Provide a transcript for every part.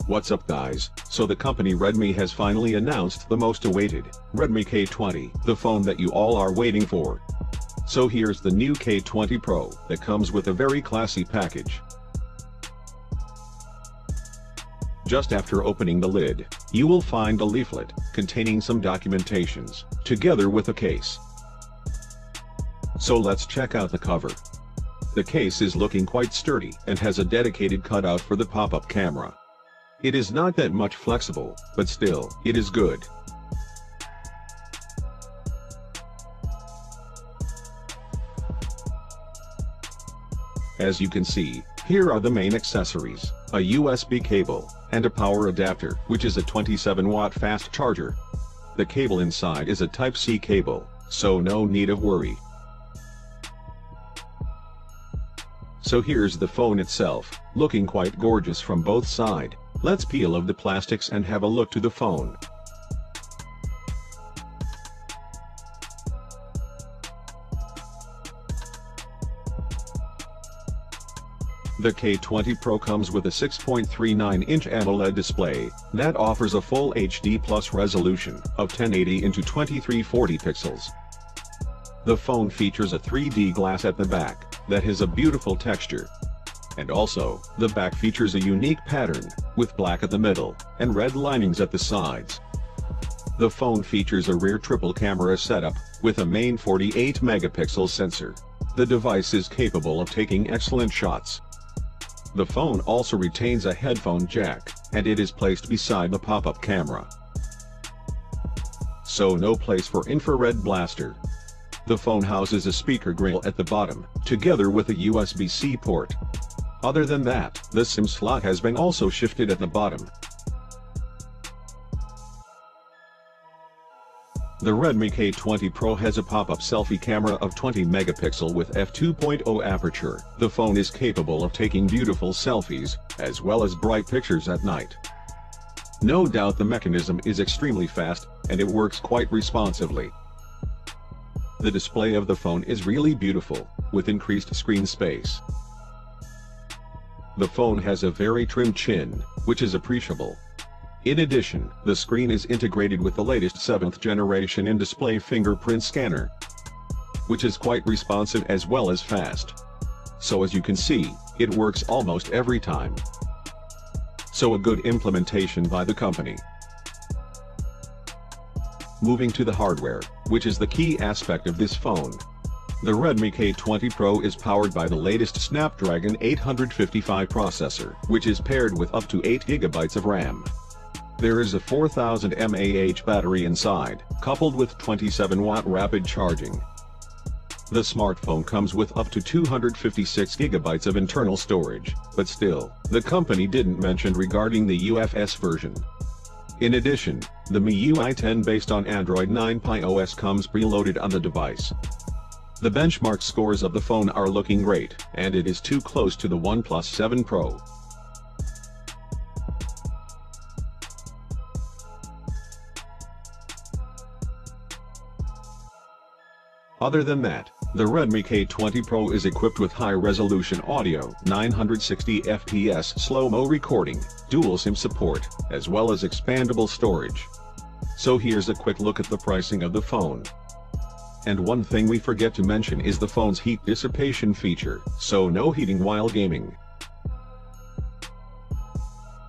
What's up guys, so the company Redmi has finally announced the most awaited, Redmi K20, the phone that you all are waiting for. So here's the new K20 Pro that comes with a very classy package. Just after opening the lid, you will find a leaflet containing some documentations, together with a case. So let's check out the cover. The case is looking quite sturdy and has a dedicated cutout for the pop-up camera. It is not that much flexible, but still, it is good. As you can see, here are the main accessories: a USB cable, and a power adapter, which is a 27-watt fast charger. The cable inside is a Type-C cable, so no need of worry. So here's the phone itself, looking quite gorgeous from both sides. Let's peel off the plastics and have a look to the phone. The K20 Pro comes with a 6.39-inch AMOLED display that offers a full HD Plus resolution of 1080 x 2340 pixels. The phone features a 3D glass at the back that has a beautiful texture. And also, the back features a unique pattern, with black at the middle, and red linings at the sides. The phone features a rear triple camera setup, with a main 48-megapixel sensor. The device is capable of taking excellent shots. The phone also retains a headphone jack, and it is placed beside the pop-up camera. So no place for infrared blaster. The phone houses a speaker grill at the bottom, together with a USB-C port. Other than that, the SIM slot has been also shifted at the bottom. The Redmi K20 Pro has a pop-up selfie camera of 20 megapixel with f2.0 aperture. The phone is capable of taking beautiful selfies, as well as bright pictures at night. No doubt the mechanism is extremely fast, and it works quite responsively. The display of the phone is really beautiful, with increased screen space. The phone has a very trim chin, which is appreciable. In addition, the screen is integrated with the latest 7th generation in-display fingerprint scanner, which is quite responsive as well as fast. So as you can see, it works almost every time. So a good implementation by the company. Moving to the hardware, which is the key aspect of this phone. The Redmi K20 Pro is powered by the latest Snapdragon 855 processor, which is paired with up to 8 GB of RAM. There is a 4000 mAh battery inside, coupled with 27-watt rapid charging. The smartphone comes with up to 256 GB of internal storage, but still, the company didn't mention regarding the UFS version. In addition, the MIUI 10 based on Android 9 Pie OS comes preloaded on the device. The benchmark scores of the phone are looking great, and it is too close to the OnePlus 7 Pro. Other than that, the Redmi K20 Pro is equipped with high-resolution audio, 960 fps slow-mo recording, dual SIM support, as well as expandable storage. So here's a quick look at the pricing of the phone. And one thing we forget to mention is the phone's heat dissipation feature, so no heating while gaming.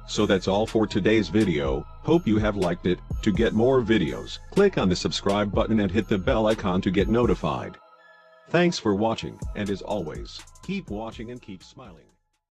So that's all for today's video. Hope you have liked it. To get more videos, click on the subscribe button and hit the bell icon to get notified. Thanks for watching, and as always, keep watching and keep smiling.